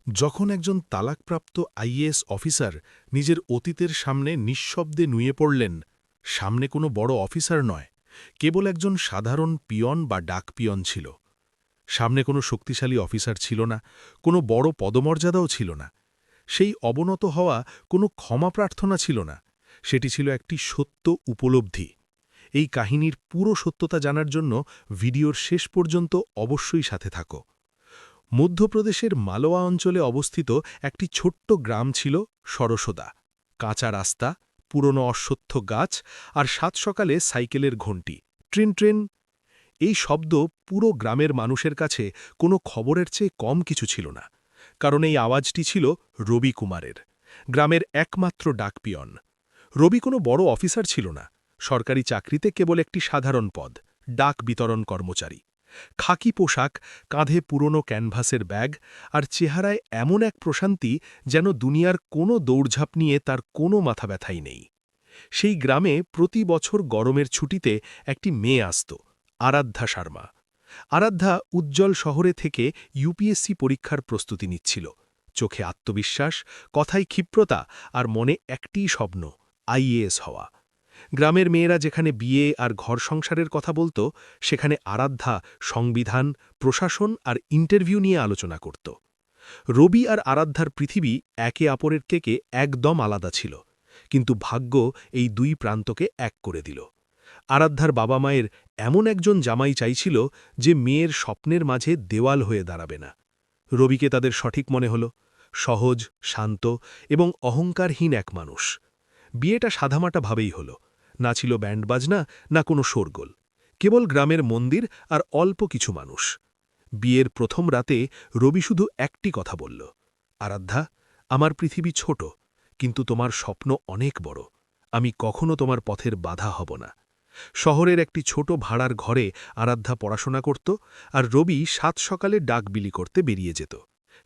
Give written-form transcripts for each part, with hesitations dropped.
যখন একজন তালাকপ্রাপ্ত IAS officer নিজের অতীতের সামনে নিঃশব্দে নুয়ে পড়লেন, সামনে কোনো বড় অফিসার নয়, কেবল একজন সাধারণ পিয়ন বা ডাক পিয়ন ছিল। সামনে কোনো শক্তিশালী অফিসার ছিল না, কোনো বড় পদমর্যাদাও ছিল না। সেই অবনত হওয়া কোনো ক্ষমা প্রার্থনা ছিল না, সেটি ছিল একটি সত্য উপলব্ধি। এই কাহিনীর পুরো সত্যতা জানার জন্য ভিডিওর শেষ পর্যন্ত অবশ্যই সাথে থাকো। মধ্যপ্রদেশের মালওয়া অঞ্চলে অবস্থিত একটি ছোট্ট গ্রাম ছিল সরসদা। কাঁচা রাস্তা, পুরনো অশ্বত্থ গাছ আর সাত সকালে সাইকেলের ঘণ্টি, ট্রেন ট্রেন। এই শব্দ পুরো গ্রামের মানুষের কাছে কোনো খবরের চেয়ে কম কিছু ছিল না, কারণ এই আওয়াজটি ছিল রবি কুমারের, গ্রামের একমাত্র ডাকপিয়ন। রবি কোনো বড় অফিসার ছিল না, সরকারি চাকরিতে কেবল একটি সাধারণ পদ, ডাক বিতরণ কর্মচারী। খাকি পোশাক, কাঁধে পুরনো ক্যানভাসের ব্যাগ আর চেহারায় এমন এক প্রশান্তি যেন দুনিয়ার কোনো দৌড়ঝাঁপ নিয়ে তার কোনো মাথা ব্যথাই নেই। সেই গ্রামে প্রতি বছর গরমের ছুটিতে একটি মেয়ে আসত, আরাধ্যা শর্মা। আরাধ্যা উজ্জ্বল শহরে থেকে ইউপিএসসি পরীক্ষার প্রস্তুতি নিচ্ছিল। চোখে আত্মবিশ্বাস, কথায় ক্ষিপ্রতা আর মনে একটিই স্বপ্ন, আইএএস হওয়া। গ্রামের মেয়েরা যেখানে বিয়ে আর ঘর সংসারের কথা বলত, সেখানে আরাধ্যা সংবিধান, প্রশাসন আর ইন্টারভিউ নিয়ে আলোচনা করত। রবি আর আরাধ্যার পৃথিবী একে অপরের থেকে একদম আলাদা ছিল, কিন্তু ভাগ্য এই দুই প্রান্তকে এক করে দিল। আরাধ্যার বাবা মায়ের এমন একজন জামাই চাইছিল যে মেয়ের স্বপ্নের মাঝে দেওয়াল হয়ে দাঁড়াবে না। রবিকে তাদের সঠিক মনে হল, সহজ, শান্ত এবং অহংকারহীন এক মানুষ। বিয়েটা সাদামাটাভাবেই হল, না ছিল ব্যান্ডবাজনা, না কোনো শোরগোল, কেবল গ্রামের মন্দির আর অল্প কিছু মানুষ। বিয়ের প্রথম রাতে রবি শুধু একটি কথা বলল, আরাধ্যা, আমার পৃথিবী ছোট, কিন্তু তোমার স্বপ্ন অনেক বড়। আমি কখনো তোমার পথের বাধা হব না। শহরের একটি ছোট ভাড়ার ঘরে আরাধ্যা পড়াশোনা করত, আর রবি সাত সকালে ডাক বিলি করতে বেরিয়ে যেত।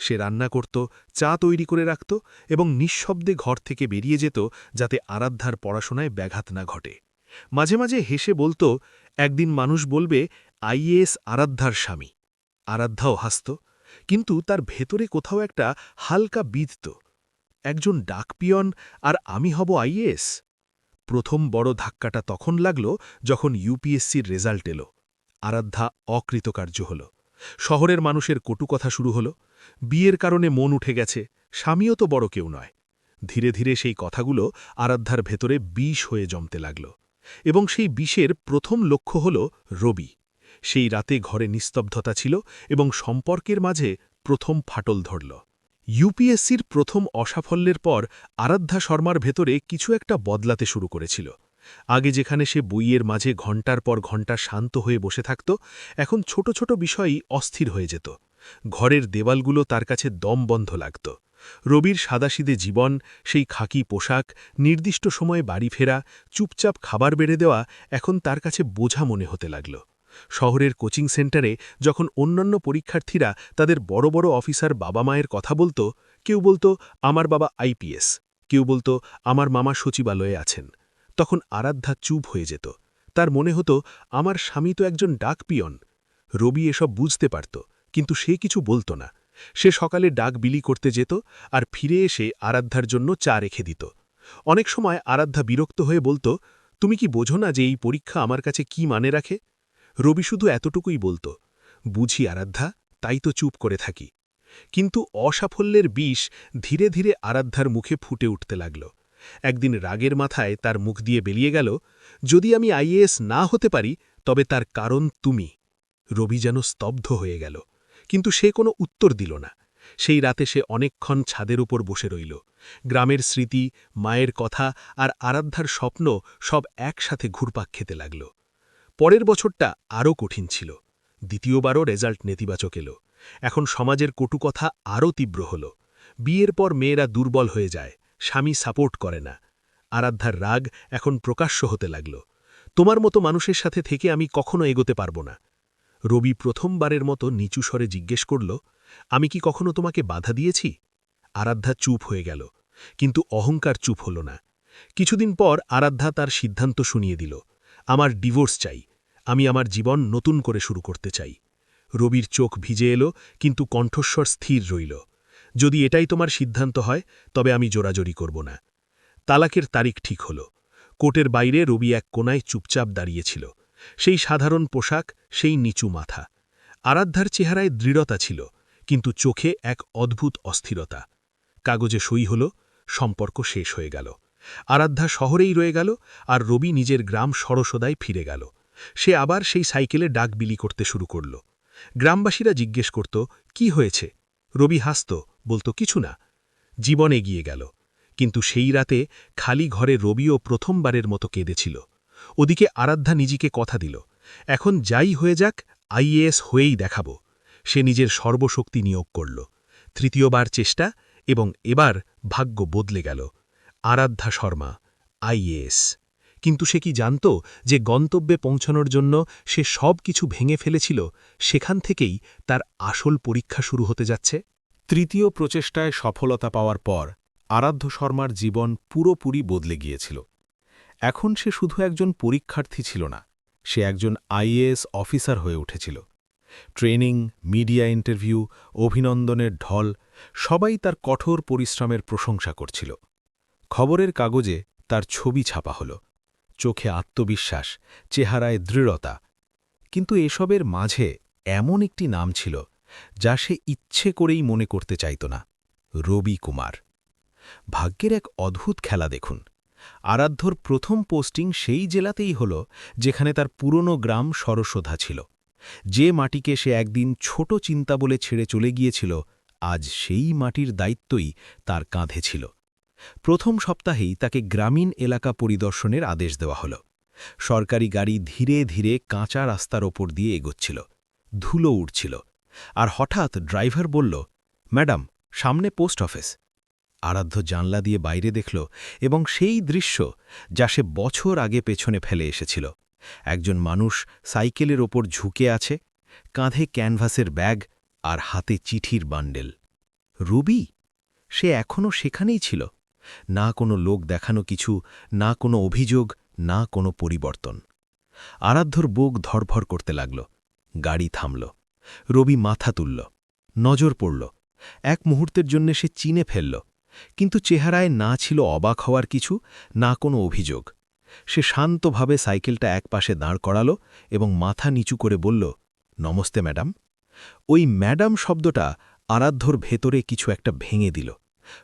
সে রান্না করত, চা তৈরি করে রাখত এবং নিঃশব্দে ঘর থেকে বেরিয়ে যেত, যাতে আরাধ্যার পড়াশোনায় ব্যাঘাত না ঘটে। মাঝে মাঝে হেসে বলত, একদিন মানুষ বলবে আইএএস আরাধ্যার স্বামী। আরাধ্যাও হাসত, কিন্তু তার ভেতরে কোথাও একটা হালকা বিধত, একজন ডাকপিয়ন আর আমি হব আইএএস। প্রথম বড় ধাক্কাটা তখন লাগল যখন ইউপিএসসির রেজাল্ট এলো। আরাধ্যা অকৃতকার্য হল। শহরের মানুষের কটু কথা শুরু হল, বিয়ের কারণে মন উঠে গেছে, স্বামীও তো বড় কেউ নয়। ধীরে ধীরে সেই কথাগুলো আরাধ্যার ভেতরে বিষ হয়ে জমতে লাগল, এবং সেই বিষের প্রথম লক্ষ্য হল রবি। সেই রাতে ঘরে নিস্তব্ধতা ছিল এবং সম্পর্কের মাঝে প্রথম ফাটল ধরল। ইউপিএসসির প্রথম অসাফল্যের পর আরাধ্যা শর্মার ভেতরে কিছু একটা বদলাতে শুরু করেছিল। আগে যেখানে সে বইয়ের মাঝে ঘণ্টার পর ঘণ্টা শান্ত হয়ে বসে থাকত, এখন ছোট ছোট বিষয়ই অস্থির হয়ে যেত। ঘরের দেওয়ালগুলো তার কাছে দমবন্ধ লাগত। রবির সাদাসিদে জীবন, সেই খাকি পোশাক, নির্দিষ্ট সময়ে বাড়ি ফেরা, চুপচাপ খাবার বেড়ে দেওয়া এখন তার কাছে বোঝা মনে হতে লাগল। শহরের কোচিং সেন্টারে যখন অন্যান্য পরীক্ষার্থীরা তাদের বড় বড় অফিসার বাবা মায়ের কথা বলত, কেউ বলতো আমার বাবা আইপিএস, কেউ বলতো আমার মামা সচিবালয়ে আছেন, তখন আরাধ্যা চুপ হয়ে যেত। তার মনে হতো আমার স্বামী তো একজন ডাক পিয়ন। রবি এসব বুঝতে পারত, কিন্তু সে কিছু বলত না। সে সকালে ডাক বিলি করতে যেত আর ফিরে এসে আরাধ্যার জন্য চা রেখে দিত। অনেক সময় আরাধ্যা বিরক্ত হয়ে বলত, তুমি কি বোঝো না যে এই পরীক্ষা আমার কাছে কি মানে রাখে? রবি শুধু এতটুকুই বলত, বুঝি আরাধ্যা, তাই তো চুপ করে থাকি। কিন্তু অসাফল্যের বিষ ধীরে ধীরে আরাধ্যার মুখে ফুটে উঠতে লাগল। একদিন রাগের মাথায় তার মুখ দিয়ে বেরিয়ে গেল, যদি আমি আইএএস না হতে পারি তবে তার কারণ তুমি। রবি যেন স্তব্ধ হয়ে গেল, কিন্তু সে কোনো উত্তর দিল না। সেই রাতে সে অনেকক্ষণ ছাদের উপর বসে রইল। গ্রামের স্মৃতি, মায়ের কথা আর আরাধ্যার স্বপ্ন সব একসাথে ঘুরপাক খেতে লাগল। পরের বছরটা আরও কঠিন ছিল। দ্বিতীয়বারও রেজাল্ট নেতিবাচক এলো। এখন সমাজের কটু কথা আরও তীব্র হল। বিয়ের পর মেয়েরা দুর্বল হয়ে যায়, স্বামী সাপোর্ট করে না। আরাধ্যার রাগ এখন প্রকাশ্য হতে লাগল, তোমার মতো মানুষের সাথে থেকে আমি কখনো এগোতে পারব না। রবি প্রথমবারের মতো নিচু স্বরে জিজ্ঞেস করল, আমি কি কখনো তোমাকে বাধা দিয়েছি? আরাধ্যা চুপ হয়ে গেল, কিন্তু অহংকার চুপ হল না। কিছুদিন পর আরাধ্যা তার সিদ্ধান্ত শুনিয়ে দিল, আমার ডিভোর্স চাই, আমি আমার জীবন নতুন করে শুরু করতে চাই। রবির চোখ ভিজে এলো, কিন্তু কণ্ঠস্বর স্থির রইল। যদি এটাই তোমার সিদ্ধান্ত হয় তবে আমি জোরাজোরি করব না। তালাকের তারিখ ঠিক হল। কোর্টের বাইরে রবি এক কোনায় চুপচাপ দাঁড়িয়েছিল। সেই সাধারণ পোশাক, সেই নিচু মাথা। আরাধ্যার চেহারায় দৃঢ়তা ছিল, কিন্তু চোখে এক অদ্ভুত অস্থিরতা। কাগজে সই হল, সম্পর্ক শেষ হয়ে গেল। আরাধ্যা শহরেই রয়ে গেল, আর রবি নিজের গ্রাম সরসদায় ফিরে গেল। সে আবার সেই সাইকেলে ডাক বিলি করতে শুরু করল। গ্রামবাসীরা জিজ্ঞেস করত, কি হয়েছে? রবি হাসত, বলতো কিছু না। জীবন এগিয়ে গেল। কিন্তু সেই রাতে খালি ঘরে রবিও প্রথমবারের মতো কেঁদেছিল। ওদিকে আরাধ্যা নিজেকে কথা দিল, এখন যাই হয়ে যাক আইএএস হয়েই দেখাব। সে নিজের সর্বশক্তি নিয়োগ করল। তৃতীয়বার চেষ্টা, এবং এবার ভাগ্য বদলে গেল। আরাধ্যা শর্মা, আইএএস। কিন্তু সে কি জানত যে গন্তব্যে পৌঁছানোর জন্য সে সব কিছু ভেঙে ফেলেছিল? সেখান থেকেই তার আসল পরীক্ষা শুরু হতে যাচ্ছে। তৃতীয় প্রচেষ্টায় সফলতা পাওয়ার পর আরাধ্য শর্মার জীবন পুরোপুরি বদলে গিয়েছিল। এখন সে শুধু একজন পরীক্ষার্থী ছিল না, সে একজন আইএএস অফিসার হয়ে উঠেছিল। ট্রেনিং, মিডিয়া ইন্টারভিউ, অভিনন্দনের ঢল, সবাই তার কঠোর পরিশ্রমের প্রশংসা করছিল। খবরের কাগজে তার ছবি ছাপা হল, চোখে আত্মবিশ্বাস, চেহারায় দৃঢ়তা। কিন্তু এসবের মাঝে এমন একটি নাম ছিল যা সে ইচ্ছে করেই মনে করতে চাইত না, রবি কুমার। ভাগ্যের এক অদ্ভুত খেলা দেখুন। আরাধ্যর প্রথম পোস্টিং সেই জেলাতেই হল যেখানে তার পুরনো গ্রাম সরস্বধা ছিল। যে মাটিকে সে একদিন ছোট চিন্তা বলে ছেড়ে চলে গিয়েছিল, আজ সেই মাটির দায়িত্বই তার কাঁধে ছিল। প্রথম সপ্তাহেই তাকে গ্রামীণ এলাকা পরিদর্শনের আদেশ দেওয়া হল। সরকারি গাড়ি ধীরে ধীরে কাঁচা রাস্তার ওপর দিয়ে এগোচ্ছিল। ধুলো উড়ছিল। আর হঠাৎ ড্রাইভার বলল, ম্যাডাম, সামনে পোস্ট অফিস। আরাধ্য জানলা দিয়ে বাইরে দেখল, এবং সেই দৃশ্য যা সে বছর আগে পেছনে ফেলে এসেছিল। একজন মানুষ সাইকেলের ওপর ঝুঁকে আছে, কাঁধে ক্যানভাসের ব্যাগ আর হাতে চিঠির বান্ডেল। রবি! সে এখনও সেখানেই ছিল। না কোনো লোক দেখানো কিছু, না কোনো অভিযোগ, না কোনো পরিবর্তন। আরাধ্যর বুক ধড়ফড় করতে লাগল। গাড়ি থামল। রবি মাথা তুলল। নজর পড়ল। এক মুহূর্তের জন্য সে চিনে ফেলল, কিন্তু চেহারায় না ছিল অবাক হওয়ার কিছু, না কোনো অভিযোগ। সে শান্তভাবে সাইকেলটা একপাশে দাঁড় করাল এবং মাথা নিচু করে বলল, নমস্তে ম্যাডাম। ওই ম্যাডাম শব্দটা আরাধ্যর ভেতরে কিছু একটা ভেঙে দিল।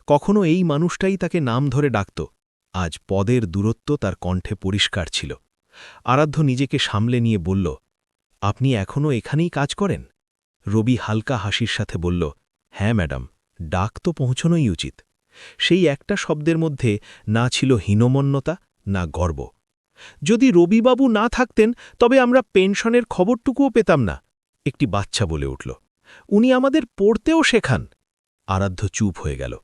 কখনো এই মানুষটাই তাকে নাম ধরে ডাকত, আজ পদের দূরত্ব তার কণ্ঠে পরিষ্কার ছিল। আরাধ্য নিজেকে সামলে নিয়ে বলল, আপনি এখনও এখানেই কাজ করেন? রবি হালকা হাসির সাথে বলল, হ্যাঁ ম্যাডাম, ডাক তো পৌঁছনোই উচিত। সেই একটা শব্দের মধ্যে না ছিল হীনমন্যতা, না গর্ব। যদি রবিবাবু না থাকতেন তবে আমরা পেনশনের খবরটুকুও পেতাম না, একটি বাচ্চা বলে উঠল। উনি আমাদের পড়তেও শেখান। আরাধ্য চুপ হয়ে গেল।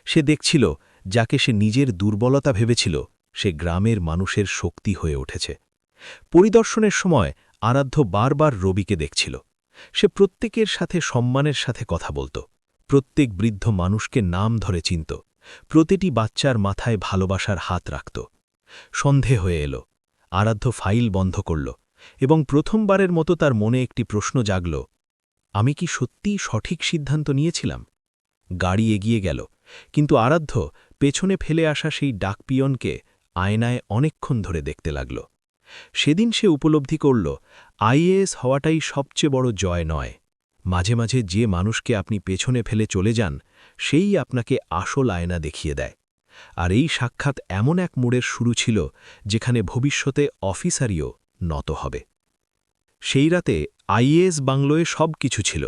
সে দেখছিল, যাকে সে নিজের দুর্বলতা ভেবেছিল, সে গ্রামের মানুষের শক্তি হয়ে উঠেছে। পরিদর্শনের সময় আরাধ্য বারবার রবিকে দেখছিল। সে প্রত্যেকের সাথে সম্মানের সাথে কথা বলত, প্রত্যেক বৃদ্ধ মানুষকে নাম ধরে চিনত, প্রতিটি বাচ্চার মাথায় ভালোবাসার হাত রাখত। সন্ধে হয়ে এল। আরাধ্য ফাইল বন্ধ করল, এবং প্রথমবারের মতো তার মনে একটি প্রশ্ন জাগল, আমি কি সত্যিই সঠিক সিদ্ধান্ত নিয়েছিলাম? গাড়ি এগিয়ে গেল, কিন্তু আরাধ্য পেছনে ফেলে আসা সেই ডাকপিয়নকে আয়নায় অনেকক্ষণ ধরে দেখতে লাগল। সেদিন সে উপলব্ধি করল, আইএএস হওয়াটাই সবচেয়ে বড় জয় নয়। মাঝে মাঝে যে মানুষকে আপনি পেছনে ফেলে চলে যান, সেই আপনাকে আসল আয়না দেখিয়ে দেয়। আর এই সাক্ষাৎ এমন এক মোড়ের শুরু ছিল, যেখানে ভবিষ্যতে অফিসারিও নত হবে। সেই রাতে আইএএস বাংলোয় সব কিছু ছিল,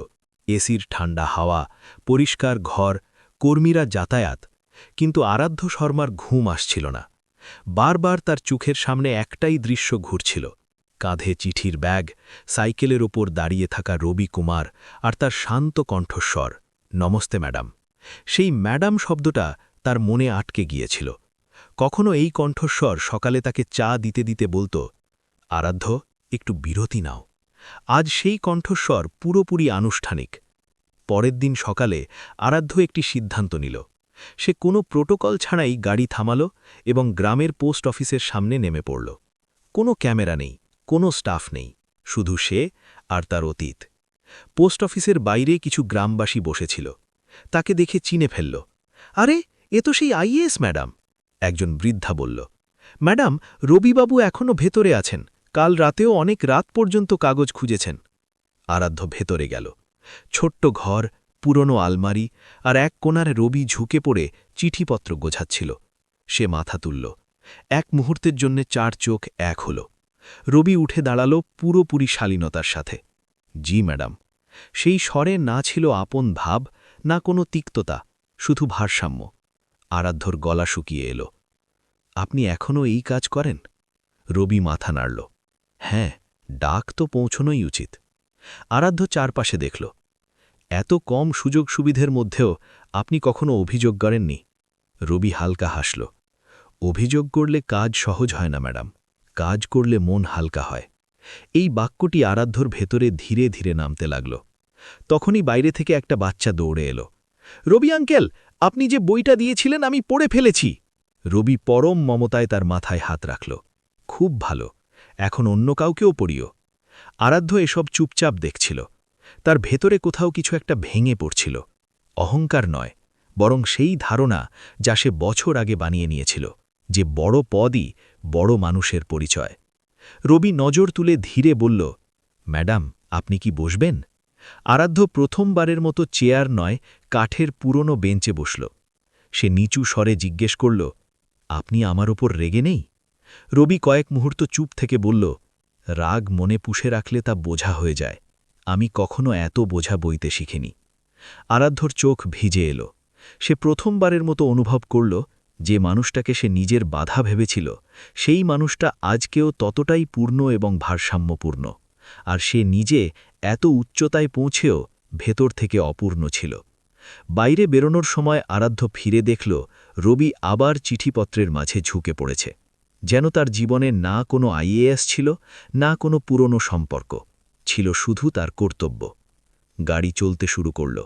এসির ঠান্ডা হাওয়া, পরিষ্কার ঘর, কর্মীরা যাতায়াত। কিন্তু আরাধ্য শর্মার ঘুম আসছিল না। বারবার তার চোখের সামনে একটাই দৃশ্য ঘুরছিল, কাঁধে চিঠির ব্যাগ, সাইকেলের ওপর দাঁড়িয়ে থাকা রবি কুমার, আর তার শান্ত কণ্ঠস্বর, নমস্তে ম্যাডাম। সেই ম্যাডাম শব্দটা তার মনে আটকে গিয়েছিল। কখনো এই কণ্ঠস্বর সকালে তাকে চা দিতে দিতে বলত, আরাধ্য, একটু বিরতি নাও। আজ সেই কণ্ঠস্বর পুরোপুরি আনুষ্ঠানিক। পরের দিন সকালে আরাধ্য একটি সিদ্ধান্ত নিল। সে কোনো প্রোটোকল ছাড়াই গাড়ি থামাল এবং গ্রামের পোস্ট অফিসের সামনে নেমে পড়ল। কোনো ক্যামেরা নেই, কোনো স্টাফ নেই, শুধু সে আর তার অতীত। পোস্ট অফিসের বাইরে কিছু গ্রামবাসী বসেছিল। তাকে দেখে চিনে ফেলল। আরে, এ তো সেই আইএএস ম্যাডাম। একজন বৃদ্ধা বলল, ম্যাডাম, রবিবাবু এখনও ভেতরে আছেন, কাল রাতেও অনেক রাত পর্যন্ত কাগজ খুঁজেছেন। আরাধ্য ভেতরে গেল। ছোট্ট ঘর, পুরনো আলমারি, আর এক কোণার রবি ঝুঁকে পড়ে চিঠিপত্র গোছাচ্ছিল। সে মাথা তুলল। এক মুহূর্তের জন্য 4 চোখ এক হল। রবি উঠে দাঁড়াল পুরোপুরি শালীনতার সাথে। জি ম্যাডাম। সেই স্বরে না ছিল আপন ভাব, না কোনো তিক্ততা, শুধু ভারসাম্য। আরাধ্যর গলা শুকিয়ে এল। আপনি এখনও এই কাজ করেন? রবি মাথা নাড়ল। হ্যাঁ, ডাক তো পৌঁছনোই উচিত। আরাধ্য চারপাশে দেখল। এত কম সুযোগ সুবিধের মধ্যেও আপনি কখনো অভিযোগ করেননি? রবি হালকা হাসল। অভিযোগ করলে কাজ সহজ হয় না ম্যাডাম, কাজ করলে মন হালকা হয়। এই বাক্যটি আরাধ্যর ভেতরে ধীরে ধীরে নামতে লাগল। তখনই বাইরে থেকে একটা বাচ্চা দৌড়ে এলো। রবি আঙ্কেল, আপনি যে বইটা দিয়েছিলেন আমি পড়ে ফেলেছি। রবি পরম মমতায় তার মাথায় হাত রাখল। খুব ভালো, এখন অন্য কাউকেও পড়িও। আরাধ্য এসব চুপচাপ দেখছিল। তার ভেতরে কোথাও কিছু একটা ভেঙে পড়ছিল। অহংকার নয়, বরং সেই ধারণা যা সে বছর আগে বানিয়ে নিয়েছিল, যে বড় পদই বড় মানুষের পরিচয়। রবি নজর তুলে ধীরে বলল, ম্যাডাম, আপনি কি বসবেন? আরাধ্য প্রথমবারের মতো চেয়ার নয়, কাঠের পুরনো বেঞ্চে বসল। সে নিচু স্বরে জিজ্ঞেস করল, আপনি আমার ওপর রেগে নেই? রবি কয়েক মুহূর্ত চুপ থেকে বলল, রাগ মনে পুষে রাখলে তা বোঝা হয়ে যায়। আমি কখনো এত বোঝা বইতে শিখিনি। আরাধ্যর চোখ ভিজে এলো। সে প্রথমবারের মতো অনুভব করল, যে মানুষটাকে সে নিজের বাধা ভেবেছিল, সেই মানুষটা আজকেও ততটাই পূর্ণ এবং ভারসাম্যপূর্ণ। আর সে নিজে এত উচ্চতায় পৌঁছেও ভেতর থেকে অপূর্ণ ছিল। বাইরে বেরোনোর সময় আরাধ্য ফিরে দেখল, রবি আবার চিঠিপত্রের মাঝে ঝুঁকে পড়েছে। যেন তার জীবনে না কোনো আইএএস ছিল, না কোনো পুরনো সম্পর্ক ছিল, শুধু তার কর্তব্য। গাড়ি চলতে শুরু করল,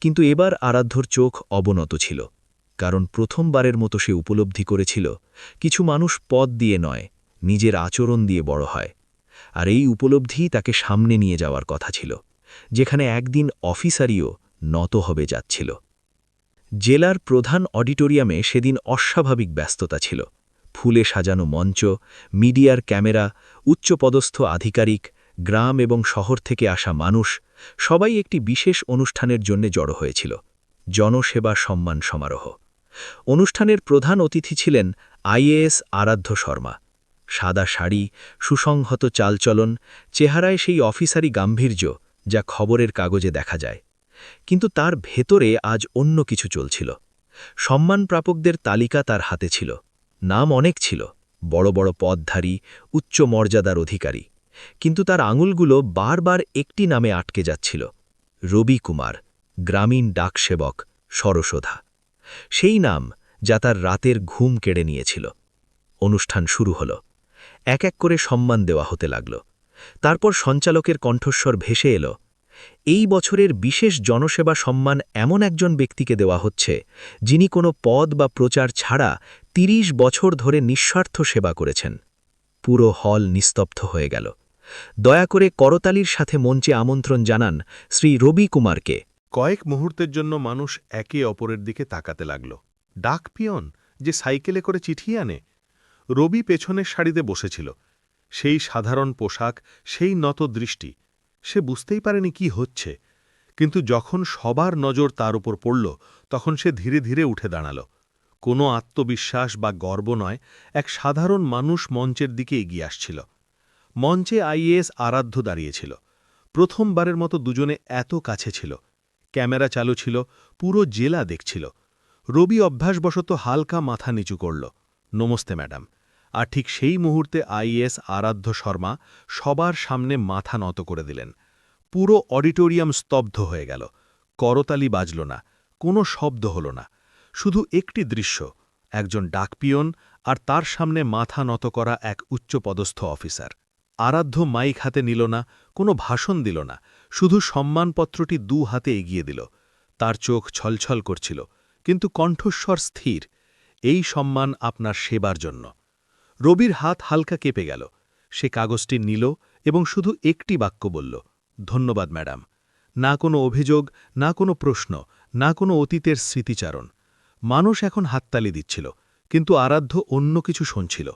কিন্তু এবার আরাধ্যর চোখ অবনত ছিল। কারণ প্রথমবারের মতো সে উপলব্ধি করেছিল, কিছু মানুষ পদ দিয়ে নয়, নিজের আচরণ দিয়ে বড় হয়। আর এই উপলব্ধিই তাকে সামনে নিয়ে যাওয়ার কথা ছিল, যেখানে একদিন অফিসারিও নত হবে যাচ্ছিল। জেলার প্রধান অডিটোরিয়ামে সেদিন অস্বাভাবিক ব্যস্ততা ছিল। ফুলে সাজানো মঞ্চ, মিডিয়ার ক্যামেরা, উচ্চপদস্থ আধিকারিক, গ্রাম এবং শহর থেকে আসা মানুষ, সবাই একটি বিশেষ অনুষ্ঠানের জন্য জড়ো হয়েছিল, জনসেবা সম্মান সমারোহ। অনুষ্ঠানের প্রধান অতিথি ছিলেন আইএএস আরাধ্য শর্মা। সাদা শাড়ি, সুসংহত চালচলন, চেহারায় সেই অফিসারি গাম্ভীর্য যা খবরের কাগজে দেখা যায়। কিন্তু তার ভেতরে আজ অন্য কিছু চলছিল। সম্মানপ্রাপকদের তালিকা তার হাতে ছিল। নাম অনেক ছিল, বড় বড় পদধারী, উচ্চ মর্যাদার অধিকারী। কিন্তু তার আঙুলগুলো বারবার একটি নামে আটকে যাচ্ছিল, রবি কুমার, গ্রামীণ ডাকসেবক, সরসোধা। সেই নাম যা তার রাতের ঘুম কেড়ে নিয়েছিল। অনুষ্ঠান শুরু হল। এক এক করে সম্মান দেওয়া হতে লাগল। তারপর সঞ্চালকের কণ্ঠস্বর ভেসে এলো, এই বছরের বিশেষ জনসেবা সম্মান এমন একজন ব্যক্তিকে দেওয়া হচ্ছে, যিনি কোনো পদ বা প্রচার ছাড়া ৩০ বছর ধরে নিঃস্বার্থ সেবা করেছেন। পুরো হল নিস্তব্ধ হয়ে গেল। দয়া করে করতালির সাথে মঞ্চে আমন্ত্রণ জানান শ্রী রবি কুমারকে। কয়েক মুহূর্তের জন্য মানুষ একে অপরের দিকে তাকাতে লাগল। ডাক পিয়ন, যে সাইকেলে করে চিঠি আনে? রবি পেছনের সারিতে বসেছিল। সেই সাধারণ পোশাক, সেই নত দৃষ্টি। সে বুঝতেই পারেনি কি হচ্ছে, কিন্তু যখন সবার নজর তার উপর পড়ল, তখন সে ধীরে ধীরে উঠে দাঁড়াল। কোনো আত্মবিশ্বাস বা গর্ব নয়, এক সাধারণ মানুষ মঞ্চের দিকে এগিয়ে আসছিল। মঞ্চে আইএএস আরাধ্য দাঁড়িয়েছিল। প্রথমবারের মতো দুজনে এত কাছে ছিল। ক্যামেরা চালু ছিল, পুরো জেলা দেখছিল। রবি অভ্যাসবশত হালকা মাথা নিচু করল, নমস্তে ম্যাডাম। আর ঠিক সেই মুহূর্তে আইএএস আরাধ্য শর্মা সবার সামনে মাথা নত করে দিলেন। পুরো অডিটোরিয়াম স্তব্ধ হয়ে গেল। করতালি বাজল না, কোনো শব্দ হল না, শুধু একটি দৃশ্য, একজন ডাকপিয়ন আর তার সামনে মাথা নত করা এক উচ্চপদস্থ অফিসার। আরাধ্য মাইক হাতে নিল না, কোনো ভাষণ দিল না, শুধু সম্মানপত্রটি ২ হাতে এগিয়ে দিল। তার চোখ ছলছল করছিল, কিন্তু কণ্ঠস্বর স্থির, এই সম্মান আপনার সেবার জন্য। রবির হাত হালকা কেঁপে গেল। সে কাগজটি নিল এবং শুধু একটি বাক্য বলল, ধন্যবাদ ম্যাডাম। না কোনো অভিযোগ, না কোনো প্রশ্ন, না কোনো অতীতের স্মৃতিচারণ। মানুষ এখন হাততালি দিচ্ছিল, কিন্তু আরাধ্য অন্য কিছু শুনছিল।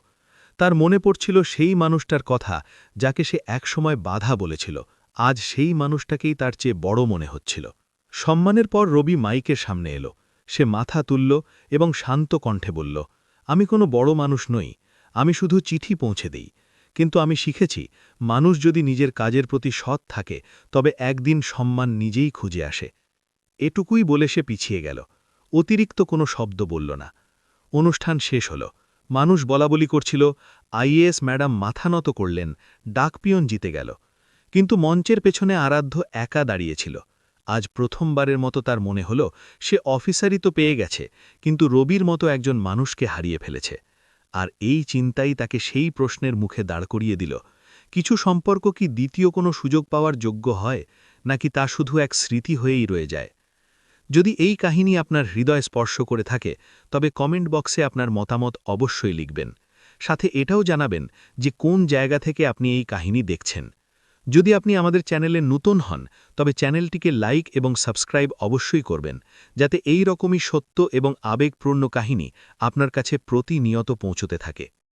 তার মনে পড়ছিল সেই মানুষটার কথা যাকে সে একসময় বাধা বলেছিল। আজ সেই মানুষটাকেই তার চেয়ে বড় মনে হচ্ছিল। সম্মানের পর রবি মাইকের সামনে এলো। সে মাথা তুলল এবং শান্ত কণ্ঠে বলল, আমি কোনো বড় মানুষ নই, আমি শুধু চিঠি পৌঁছে দিই। কিন্তু আমি শিখেছি, মানুষ যদি নিজের কাজের প্রতি সৎ থাকে তবে একদিন সম্মান নিজেই খুঁজে আসে। এটুকুই বলে সে পিছিয়ে গেল। অতিরিক্ত কোনো শব্দ বলল না। অনুষ্ঠান শেষ হল। মানুষ বলাবলি করছিল, আইএএস ম্যাডাম মাথা নত করলেন, ডাকপিয়ন জিতে গেল। কিন্তু মঞ্চের পেছনে আরাধ্য একা দাঁড়িয়েছিল। আজ প্রথমবারের মতো তার মনে হল, সে অফিসারই তো পেয়ে গেছে, কিন্তু রবির মতো একজন মানুষকে হারিয়ে ফেলেছে। আর এই চিন্তাই তাকে সেই প্রশ্নের মুখে দাঁড় করিয়ে দিল, কিছু সম্পর্ক কি দ্বিতীয় কোনো সুযোগ পাওয়ার যোগ্য হয়, নাকি তা শুধু এক স্মৃতি হয়েই রয়ে যায়? যদি এই কাহিনী আপনার হৃদয় স্পর্শ করে থাকে, তবে কমেন্ট বক্সে আপনার মতামত অবশ্যই লিখবেন। সাথে এটাও জানাবেন যে কোন জায়গা থেকে আপনি এই কাহিনী দেখছেন। যদি আপনি আমাদের চ্যানেলে নতুন হন, তবে চ্যানেলটিকে লাইক এবং সাবস্ক্রাইব অবশ্যই করবেন, যাতে এই রকমই সত্য এবং আবেগপূর্ণ কাহিনী আপনার কাছে প্রতিনিয়ত পৌঁছতে থাকে।